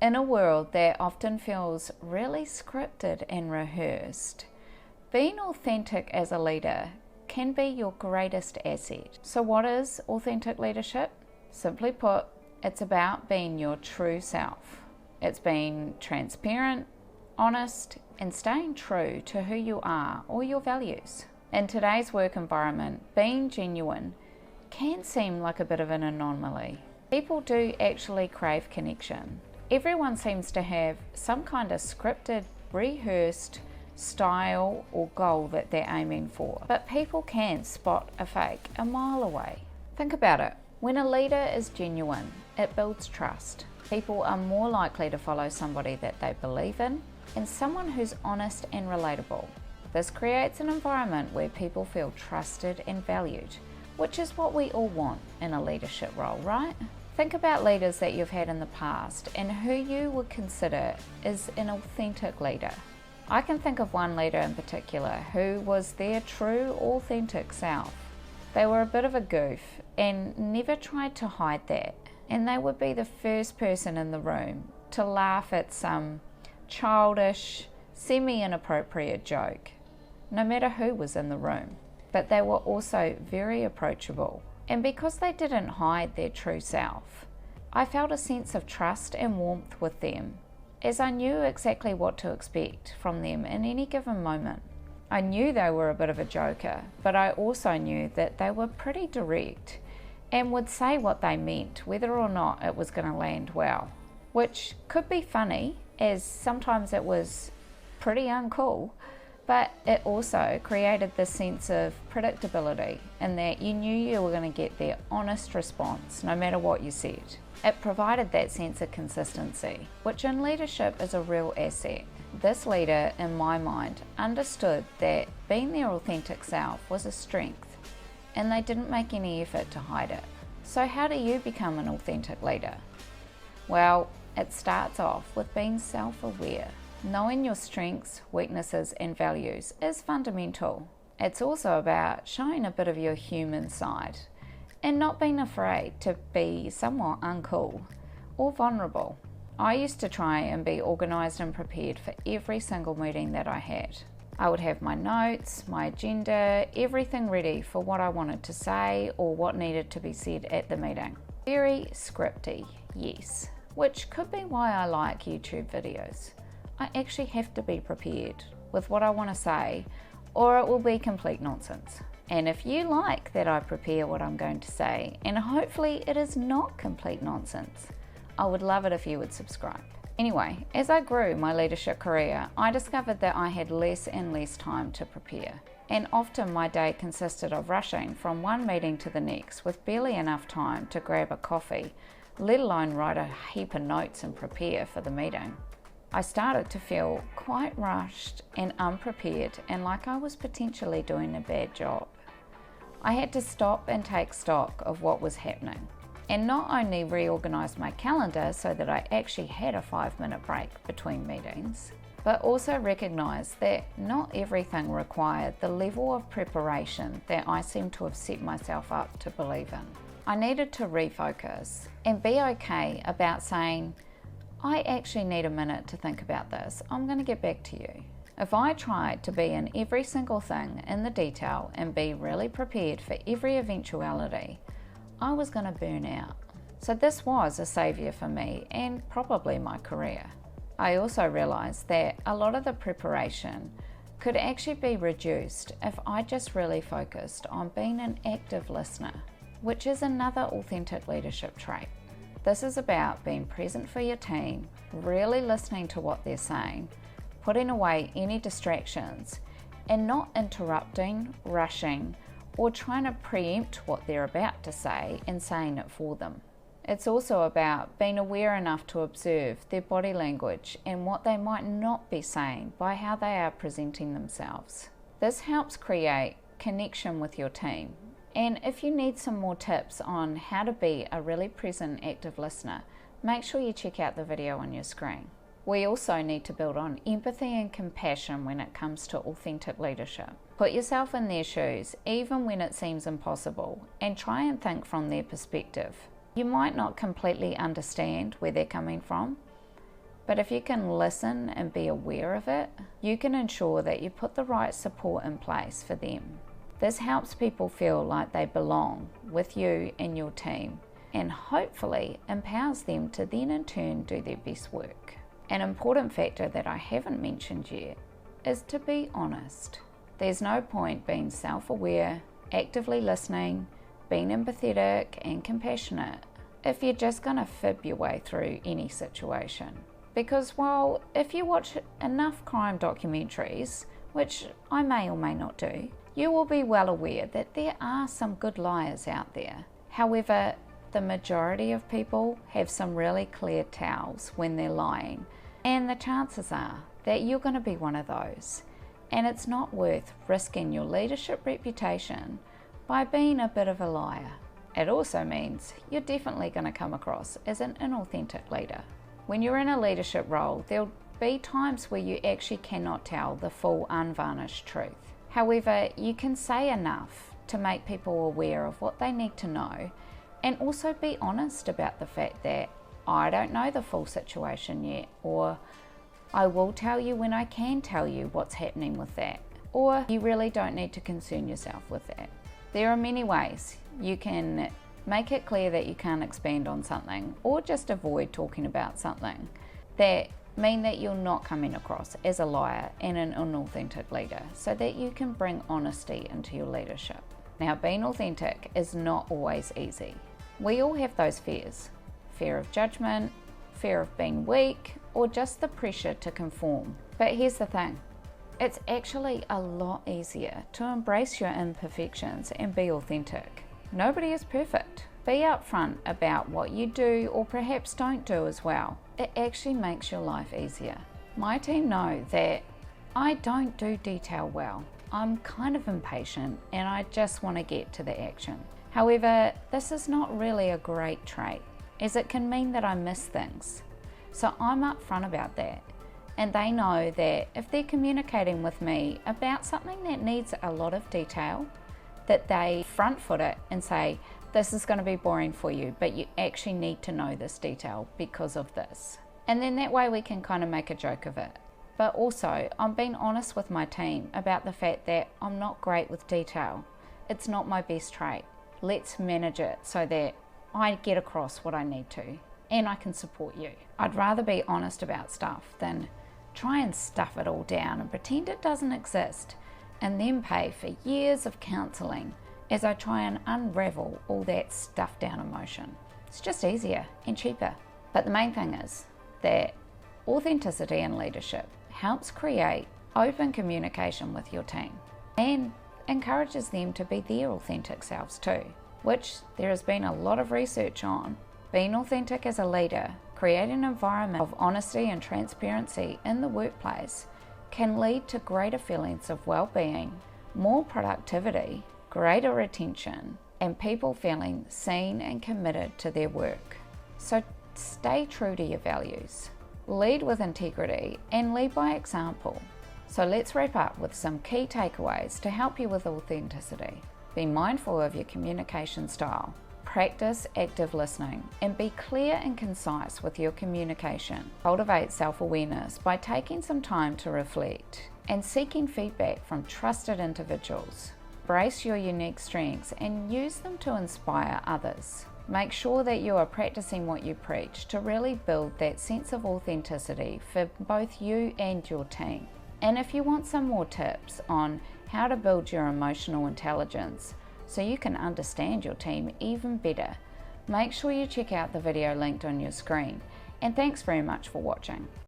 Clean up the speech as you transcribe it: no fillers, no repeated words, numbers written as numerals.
In a world that often feels really scripted and rehearsed, being authentic as a leader can be your greatest asset. So what is authentic leadership? Simply put, it's about being your true self. It's being transparent, honest, and staying true to who you are or your values. In today's work environment, being genuine can seem like a bit of an anomaly. People do actually crave connection. Everyone seems to have some kind of scripted, rehearsed style or goal that they're aiming for. But people can spot a fake a mile away. Think about it. When a leader is genuine, it builds trust. People are more likely to follow somebody that they believe in and someone who's honest and relatable. This creates an environment where people feel trusted and valued, which is what we all want in a leadership role, right? Think about leaders that you've had in the past and who you would consider is an authentic leader. I can think of one leader in particular who was their true, authentic self. They were a bit of a goof and never tried to hide that. And they would be the first person in the room to laugh at some childish, semi-inappropriate joke, no matter who was in the room. But they were also very approachable. And because they didn't hide their true self, I felt a sense of trust and warmth with them, as I knew exactly what to expect from them in any given moment. I knew they were a bit of a joker, but I also knew that they were pretty direct and would say what they meant, whether or not it was going to land well, which could be funny, as sometimes it was pretty uncool. But it also created this sense of predictability in that you knew you were going to get their honest response no matter what you said. It provided that sense of consistency, which in leadership is a real asset. This leader, in my mind, understood that being their authentic self was a strength, and they didn't make any effort to hide it. So how do you become an authentic leader? Well, it starts off with being self-aware. Knowing your strengths, weaknesses, and values is fundamental. It's also about showing a bit of your human side and not being afraid to be somewhat uncool or vulnerable. I used to try and be organised and prepared for every single meeting that I had. I would have my notes, my agenda, everything ready for what I wanted to say or what needed to be said at the meeting. Very scripty, yes, which could be why I like YouTube videos. I actually have to be prepared with what I want to say, or it will be complete nonsense. And if you like that I prepare what I'm going to say, and hopefully it is not complete nonsense, I would love it if you would subscribe. Anyway, as I grew my leadership career, I discovered that I had less and less time to prepare. And often my day consisted of rushing from one meeting to the next with barely enough time to grab a coffee, let alone write a heap of notes and prepare for the meeting. I started to feel quite rushed and unprepared and like I was potentially doing a bad job. I had to stop and take stock of what was happening and not only reorganise my calendar so that I actually had a 5-minute break between meetings, but also recognise that not everything required the level of preparation that I seem to have set myself up to believe in. I needed to refocus and be okay about saying, I actually need a minute to think about this. I'm going to get back to you. If I tried to be in every single thing in the detail and be really prepared for every eventuality, I was going to burn out. So this was a saviour for me and probably my career. I also realised that a lot of the preparation could actually be reduced if I just really focused on being an active listener, which is another authentic leadership trait. This is about being present for your team, really listening to what they're saying, putting away any distractions, and not interrupting, rushing, or trying to preempt what they're about to say and saying it for them. It's also about being aware enough to observe their body language and what they might not be saying by how they are presenting themselves. This helps create connection with your team. And if you need some more tips on how to be a really present, active listener, make sure you check out the video on your screen. We also need to build on empathy and compassion when it comes to authentic leadership. Put yourself in their shoes, even when it seems impossible, and try and think from their perspective. You might not completely understand where they're coming from, But if you can listen and be aware of it, you can ensure that you put the right support in place for them. This helps people feel like they belong with you and your team, and hopefully empowers them to then in turn do their best work. An important factor that I haven't mentioned yet is to be honest. There's no point being self-aware, actively listening, being empathetic and compassionate if you're just going to fib your way through any situation. Because while if you watch enough crime documentaries, which I may or may not do, you will be well aware that there are some good liars out there. However, the majority of people have some really clear tells when they're lying, and the chances are that you're going to be one of those. And it's not worth risking your leadership reputation by being a bit of a liar. It also means you're definitely going to come across as an inauthentic leader. When you're in a leadership role, there'll be times where you actually cannot tell the full unvarnished truth. However, you can say enough to make people aware of what they need to know, and also be honest about the fact that I don't know the full situation yet, or I will tell you when I can tell you what's happening with that, or you really don't need to concern yourself with that. There are many ways you can make it clear that you can't expand on something, or just avoid talking about something that mean that you're not coming across as a liar and an inauthentic leader, so that you can bring honesty into your leadership. Now, being authentic is not always easy. We all have those fears. Fear of judgment, fear of being weak, or just the pressure to conform. But here's the thing. It's actually a lot easier to embrace your imperfections and be authentic. Nobody is perfect. Be upfront about what you do or perhaps don't do as well. It actually makes your life easier. My team know that I don't do detail well. I'm kind of impatient and I just want to get to the action. However, this is not really a great trait, as it can mean that I miss things. So I'm upfront about that. And they know that if they're communicating with me about something that needs a lot of detail, that they front foot it and say, this is going to be boring for you, but you actually need to know this detail because of this. And then that way we can kind of make a joke of it. But also, I'm being honest with my team about the fact that I'm not great with detail. It's not my best trait. Let's manage it so that I get across what I need to, and I can support you. I'd rather be honest about stuff than try and stuff it all down and pretend it doesn't exist, and then pay for years of counselling as I try and unravel all that stuffed down emotion. It's just easier and cheaper. But the main thing is that authenticity in leadership helps create open communication with your team and encourages them to be their authentic selves too, which there has been a lot of research on. Being authentic as a leader, creating an environment of honesty and transparency in the workplace can lead to greater feelings of well-being, more productivity, greater retention, and people feeling seen and committed to their work. So stay true to your values, lead with integrity, and lead by example. So let's wrap up with some key takeaways to help you with authenticity. Be mindful of your communication style. Practice active listening and be clear and concise with your communication. Cultivate self-awareness by taking some time to reflect and seeking feedback from trusted individuals. Embrace your unique strengths and use them to inspire others. Make sure that you are practicing what you preach to really build that sense of authenticity for both you and your team. And if you want some more tips on how to build your emotional intelligence so you can understand your team even better, make sure you check out the video linked on your screen. And thanks very much for watching.